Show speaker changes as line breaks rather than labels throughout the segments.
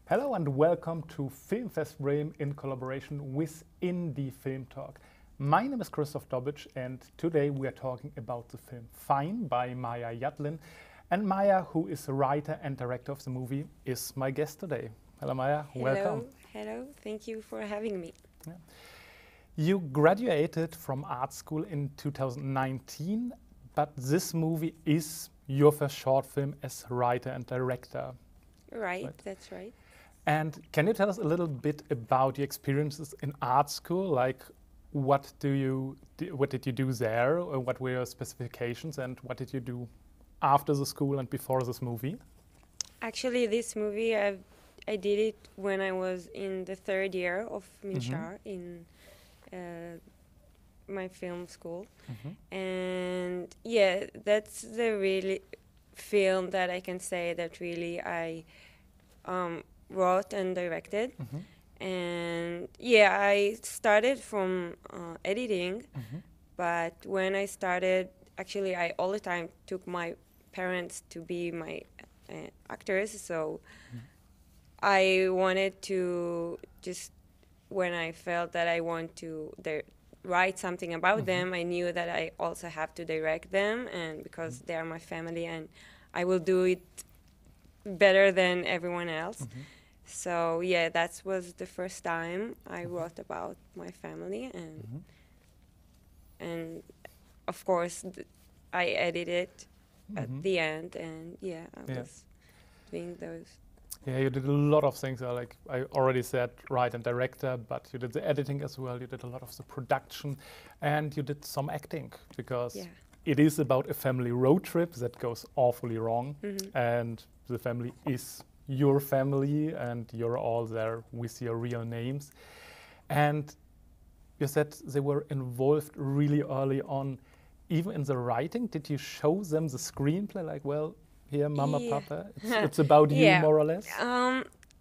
Hello and welcome to Filmfest Bremen in collaboration with Indie Film Talk. My name is Christoph Dobic and today we are talking about the film Fine by Maya Yadlin. And Maya, who is the writer and director of the movie, is my guest today. Hello Maya, welcome.
Hello, thank you for having me.
Yeah. You graduated from art school in 2019, but this movie is your first short film as writer and director.
Right, that's right.
And can you tell us a little bit about your experiences in art school? Like, what did you do there? Or what were your specifications, and what did you do after the school and before this movie?
Actually, this movie I did it when I was in the third year of Minchar in my film school, and yeah, that's the really film that I can say that really I wrote and directed. And yeah, I started from editing, but when I started, actually I all the time took my parents to be my actors, so I wanted to just, when I felt that I want to write something about them, I knew that I also have to direct them, and because they are my family and I will do it better than everyone else. So yeah, that was the first time I wrote about my family, and of course I edited at the end, and yeah, I was doing those.
Yeah, you did a lot of things. Like I already said, writer and director, but you did the editing as well. You did a lot of the production, and you did some acting, because it is about a family road trip that goes awfully wrong, and the family is your family, and you're all there with your real names. And you said they were involved really early on, even in the writing. Did you show them the screenplay, like, well, here, Mama, Papa, it's about you, more or less?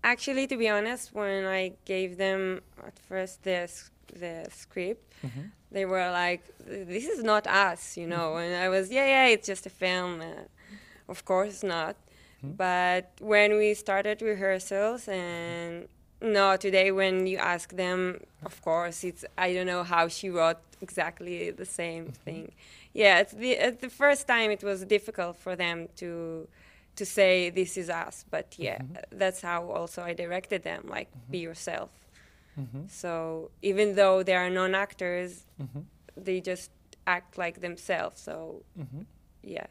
Actually, to be honest, when I gave them at first the script, they were like, this is not us, you know. And I was, yeah, it's just a film. Of course not. But when we started rehearsals, and no, today when you ask them, of course, I don't know how she wrote exactly the same thing. Yeah, at the first time it was difficult for them to say this is us, but yeah, that's how also I directed them, like, be yourself. So even though they are non-actors, they just act like themselves. So yeah,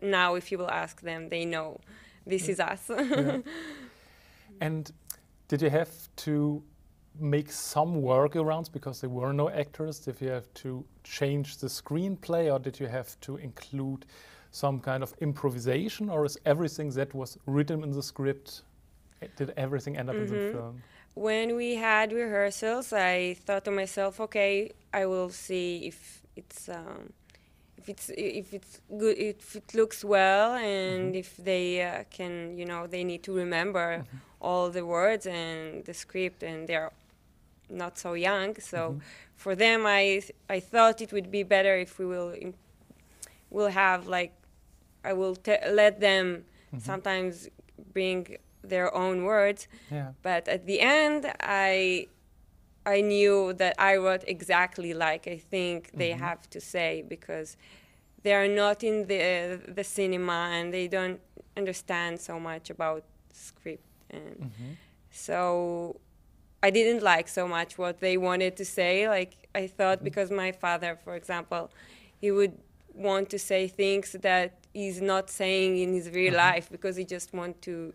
now if you will ask them, they know this is us.
And did you have to make some workarounds because there were no actors? Did you have to change the screenplay, or did you have to include some kind of improvisation, or is everything that was written in the script, did everything end up in the film?
When we had rehearsals, I thought to myself, okay, I will see if it's good, if it looks well, and if they can, you know, they need to remember all the words and the script, and they're not so young. So for them, I thought it would be better if we will have, like, I will let them sometimes bring their own words. But at the end, I knew that I wrote exactly like I think they have to say, because they are not in the cinema and they don't understand so much about script. And so I didn't like so much what they wanted to say. Like, I thought, because my father, for example, he would want to say things that he's not saying in his real life, because he just want to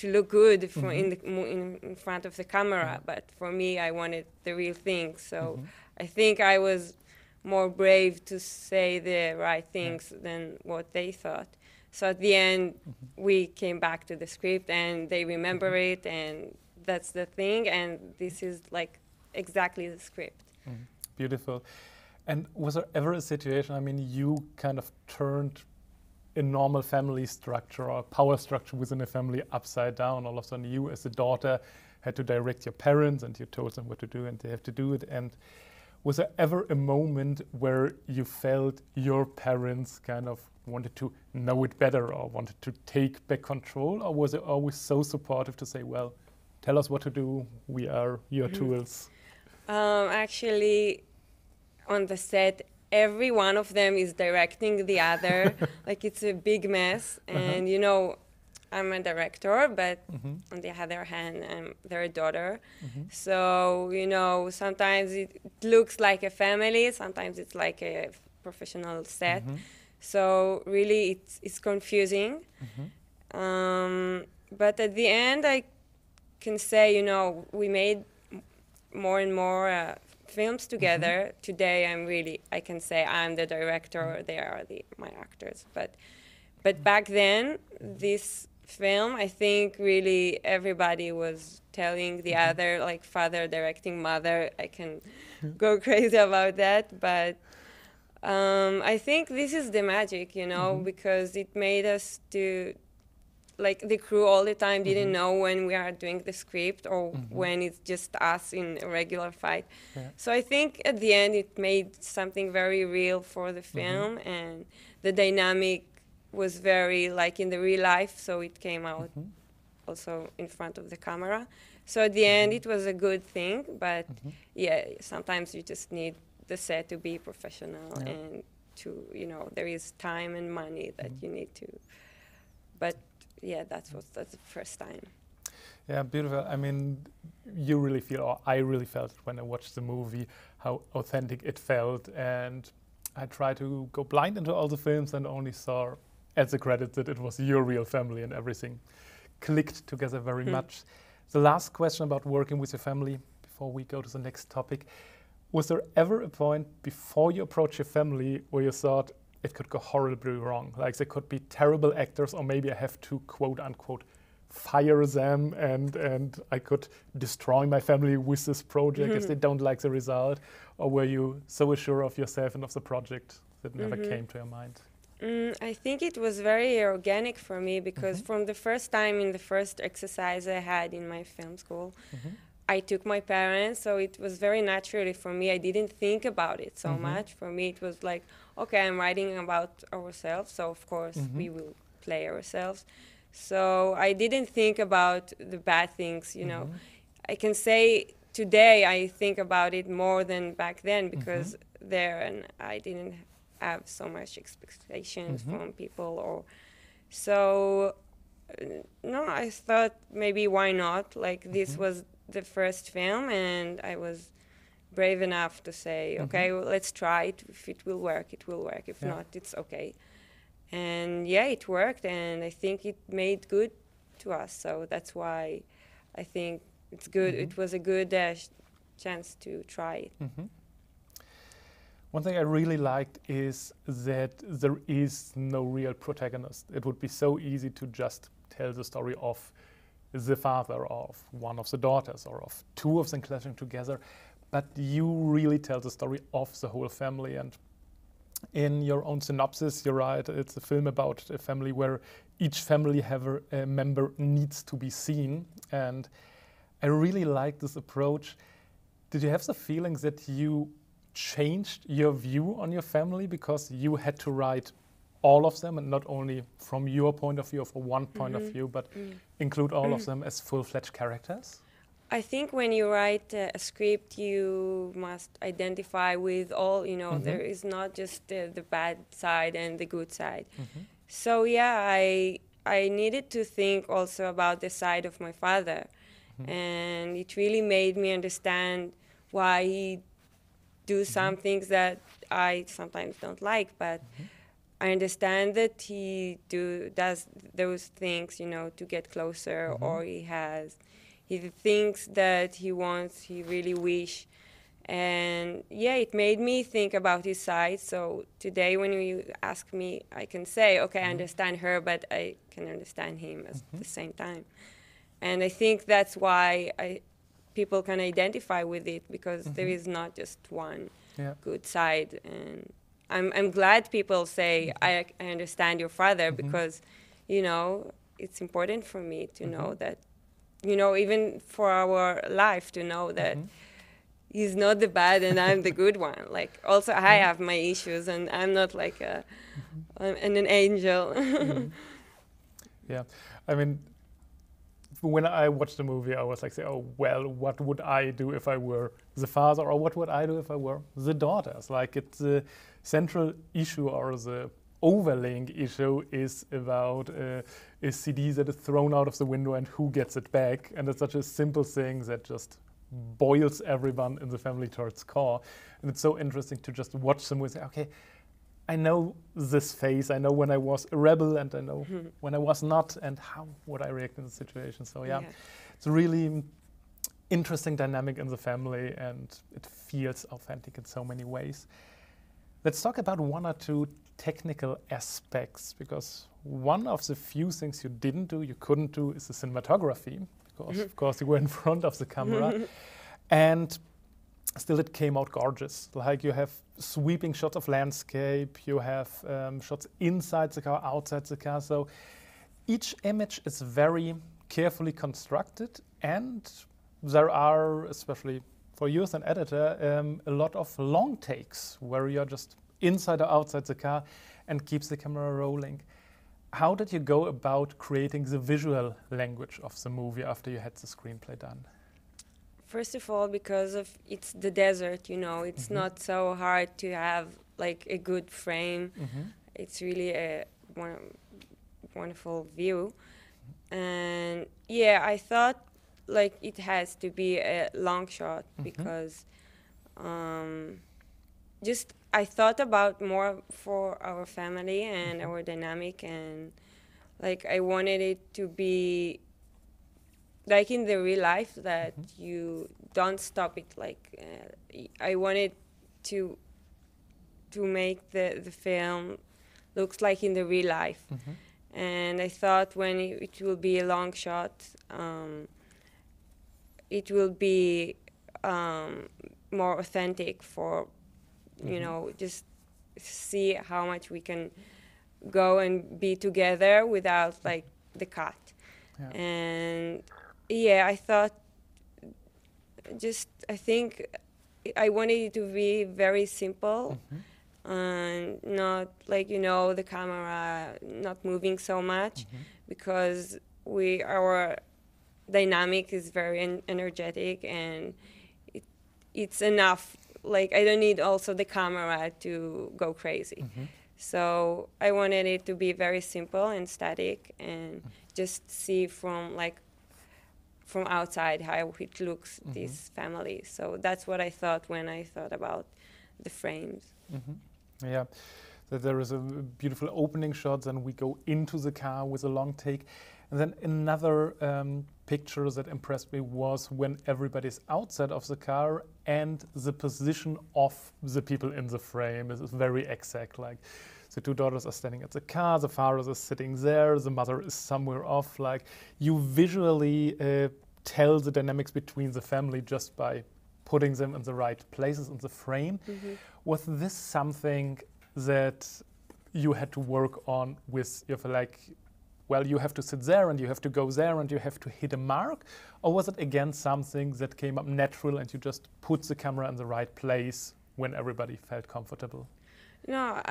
look good in front of the camera. But for me, I wanted the real thing. So I think I was more brave to say the right things than what they thought. So at the end, we came back to the script, and they remember it, and that's the thing. And this is like exactly the script.
Beautiful. And was there ever a situation, I mean, you kind of turned a normal family structure or power structure within a family upside down? All of a sudden, you as a daughter had to direct your parents, and you told them what to do, and they have to do it. And Was there ever a moment where you felt your parents kind of wanted to know it better or wanted to take back control? Or was it always so supportive to say, well, tell us what to do, we are your tools?
Actually, on the set, every one of them is directing the other. Like, it's a big mess. And, you know, I'm a director, but on the other hand, I'm their daughter. So, you know, sometimes it looks like a family, sometimes it's like a professional set. So really, it's confusing. But at the end, I can say, you know, we made more and more films together. Today, I can say I'm the director, they are my actors. But back then, this film, I think really everybody was telling the other, like father directing mother. I can go crazy about that, but I think this is the magic, you know, because it made us to, like, the crew all the time didn't know when we are doing the script or when it's just us in a regular fight. So I think at the end it made something very real for the film, and the dynamic was very like in the real life, so it came out also in front of the camera. So at the end it was a good thing, but yeah, sometimes you just need the set to be professional and to, you know, there is time and money that you need to, but yeah, that's the first time.
Yeah, beautiful. I mean, you really feel, or I really felt when I watched the movie, how authentic it felt. And I tried to go blind into all the films and only saw at the credits that it was your real family and everything clicked together very much. The last question about working with your family before we go to the next topic. Was there ever a point before you approached your family where you thought it could go horribly wrong? Like they could be terrible actors, or maybe I have to quote unquote fire them and I could destroy my family with this project if they don't like the result? Or were you so sure of yourself and of the project that it never came to your mind?
I think it was very organic for me because from the first time in the first exercise I had in my film school, I took my parents, so it was very naturally for me. I didn't think about it so much. For me, it was like, okay, I'm writing about ourselves, so of course we will play ourselves. So I didn't think about the bad things, you know. I can say today I think about it more than back then because there and I didn't have so much expectations from people or so. No, I thought maybe why not? Like this was the first film and I was brave enough to say, okay, well, let's try it. If it will work, it will work. If not, it's okay. And yeah, it worked and I think it made good to us. So that's why I think it's good. It was a good chance to try it.
One thing I really liked is that there is no real protagonist. It would be so easy to just tell the story of the father, of one of the daughters, or of two of them clashing together. But you really tell the story of the whole family. And in your own synopsis, you're right, it's a film about a family where each family member needs to be seen. And I really like this approach. Did you have the feeling that you changed your view on your family because you had to write all of them and not only from your point of view or from one point of view, but include all of them as full-fledged characters?
I think when you write a script, you must identify with all, you know, there is not just the bad side and the good side. So yeah, I needed to think also about the side of my father. And it really made me understand why he do some things that I sometimes don't like, but I understand that he does those things, you know, to get closer, or he thinks that he wants, he really wish. And yeah, it made me think about his side. So today when you ask me, I can say, okay, I understand her, but I can understand him at the same time. And I think that's why people can identify with it, because there is not just one good side. And I'm glad people say, I understand your father, because, you know, it's important for me to know that, you know, even for our life, to know that he's not the bad and I'm the good one. Like, also I have my issues and I'm not like an angel.
Yeah, I mean, when I watched the movie, I was like, say, oh, well, what would I do if I were the father, or what would I do if I were the daughters? Like, it's the central issue, or the overlaying issue is about a CD that is thrown out of the window and who gets it back. And it's such a simple thing that just boils everyone in the family to its core. And it's so interesting to just watch them and say, okay, I know this phase, I know when I was a rebel, and I know when I was not, and how would I react in the situation. So yeah, it's a really interesting dynamic in the family, and it feels authentic in so many ways. Let's talk about one or two technical aspects, because one of the few things you didn't do, you couldn't do, is the cinematography, because of course you were in front of the camera. And still it came out gorgeous. Like, you have sweeping shots of landscape, you have shots inside the car, outside the car. So each image is very carefully constructed, and there are, especially for you as an editor, a lot of long takes where you're just inside or outside the car and keeps the camera rolling. How did you go about creating the visual language of the movie after you had the screenplay done?
First of all, because of it's the desert, you know, it's not so hard to have like a good frame. It's really a wonderful view. And yeah, I thought like it has to be a long shot because just I thought about more for our family and our dynamic, and like I wanted it to be like in the real life, that you don't stop it. Like I wanted to make the film looks like in the real life. And I thought when it will be a long shot, it will be more authentic for, you know, just see how much we can go and be together without like the cut. And yeah, I thought I think I wanted it to be very simple and not like, you know, the camera not moving so much, because our dynamic is very energetic, and it's enough. Like, I don't need also the camera to go crazy. So I wanted it to be very simple and static, and just see from outside how it looks, this family. So that's what I thought when I thought about the frames.
Yeah, that there is a beautiful opening shot, then we go into the car with a long take. And then another picture that impressed me was when everybody's outside of the car and the position of the people in the frame is very exact. Like, the two daughters are standing at the car, the father is sitting there, the mother is somewhere off. Like, you visually tell the dynamics between the family just by putting them in the right places in the frame. Was this something that you had to work on with your, like, well, you have to sit there and you have to go there and you have to hit a mark? Or was it again something that came up natural and you just put the camera in the right place when everybody felt comfortable?
No,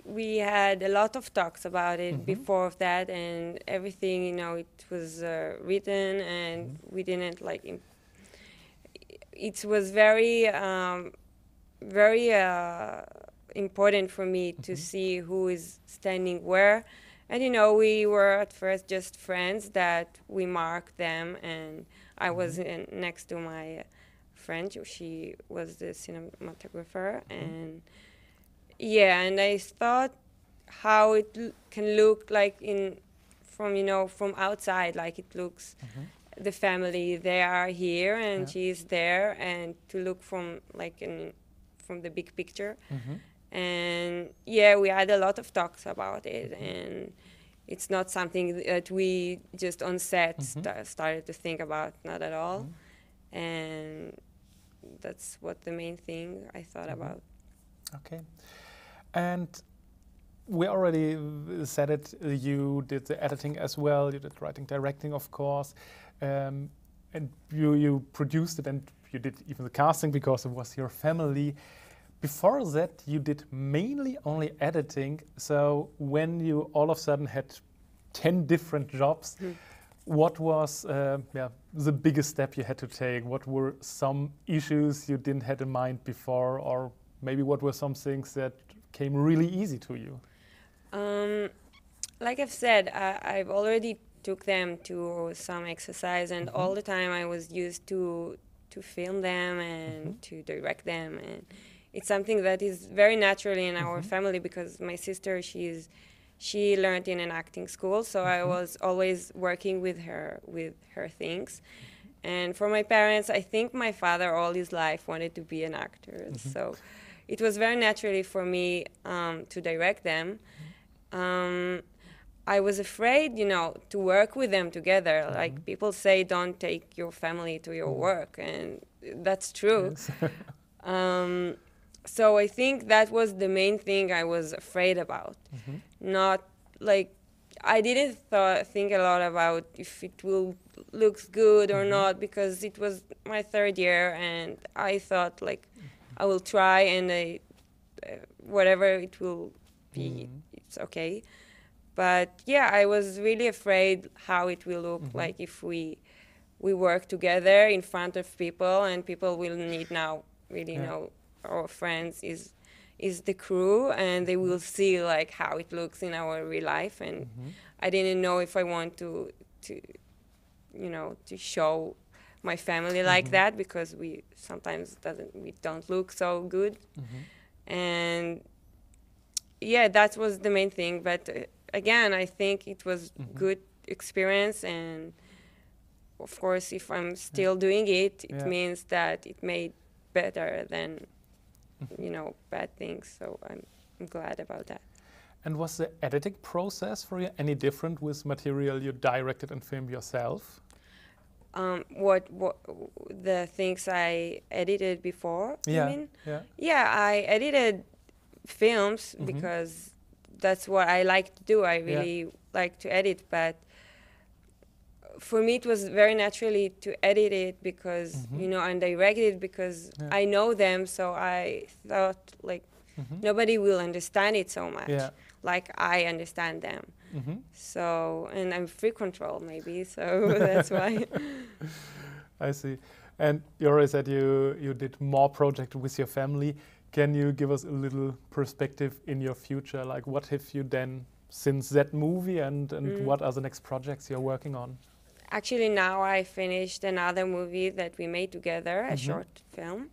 we had a lot of talks about it before of that, and everything, you know, it was written, and we didn't like. It was very, very important for me to see who is standing where, and you know, we were at first just friends that we marked them, and I was next to my friend. She was the cinematographer, and. Yeah, and I thought how it can look like from outside, like it looks, the family, they are here and she's there, and to look from from the big picture. And yeah, we had a lot of talks about it, and it's not something that we just on set started to think about, not at all. And that's what the main thing I thought about.
Okay. And we already said it, you did the editing as well, you did writing, directing, of course, and you produced it, and you did even the casting because it was your family. Before that, you did mainly only editing. So when you all of a sudden had 10 different jobs, what was the biggest step you had to take? What were some issues you didn't have in mind before, or maybe what were some things that came really easy to you?
Like I've said, I've already took them to some exercise, and all the time I was used to film them and to direct them, and it's something that is very naturally in our family because my sister, she learned in an acting school, so I was always working with her things. And for my parents, I think my father all his life wanted to be an actor, so it was very naturally for me to direct them. I was afraid, to work with them together. Like people say, don't take your family to your work, and that's true. Yes. So I think that was the main thing I was afraid about. Not like I didn't think a lot about if it will looks good or not, because it was my third year, and I thought like I will try, and whatever it will be, it's okay. But yeah, I was really afraid how it will look like if we work together in front of people, and people will need now really know our friends is the crew, and they will see like how it looks in our real life. And I didn't know if I want to show my family like that, because we sometimes don't look so good. And yeah, that was the main thing. But again, I think it was good experience, and of course, if I'm still doing it, it means that it made better than bad things. So I'm glad about that.
And was the editing process for you any different with material you directed and filmed yourself?
What the things I edited before? You mean? Yeah, I edited films because that's what I like to do. I really like to edit, but for me it was very naturally to edit it because and direct it because I know them. So I thought like nobody will understand it so much like I understand them. So, and I'm free control maybe, so that's why.
I see. And you already said you did more projects with your family. Can you give us a little perspective in your future? Like what have you done since that movie, and what are the next projects you're working on?
Actually, now I finished another movie that we made together, a short film.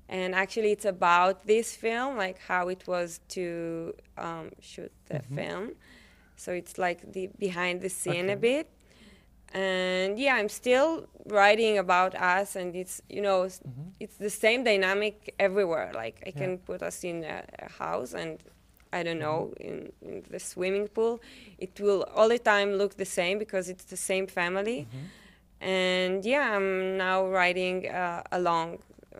And actually it's about this film, like how it was to shoot the film. So it's like the behind the scene a bit. And yeah, I'm still writing about us, and it's, it's the same dynamic everywhere. Like I can put us in a house, and I don't know, in the swimming pool. It will all the time look the same because it's the same family. And yeah, I'm now writing a long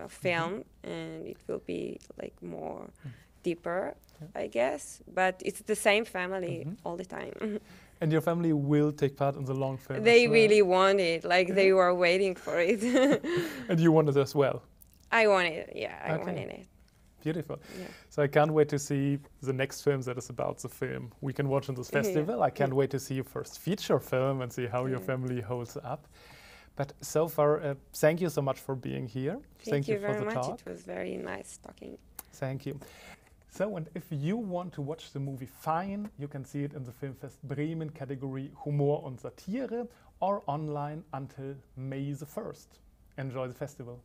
film, and it will be like more deeper, I guess. But it's the same family all the time.
And your family will take part in the long film?
They really want it, like they were waiting for it.
And you want it as well?
I want it, yeah, I wanted it.
Beautiful. Yeah. So I can't wait to see the next film that is about the film we can watch in this festival. I can't wait to see your first feature film and see how your family holds up. But so far, thank you so much for being here.
Thank you
for
very
the
much.
talk.
It was very nice talking.
Thank you. So, and if you want to watch the movie Fine, you can see it in the Filmfest Bremen category Humor und Satire, or online until May the 1st. Enjoy the festival.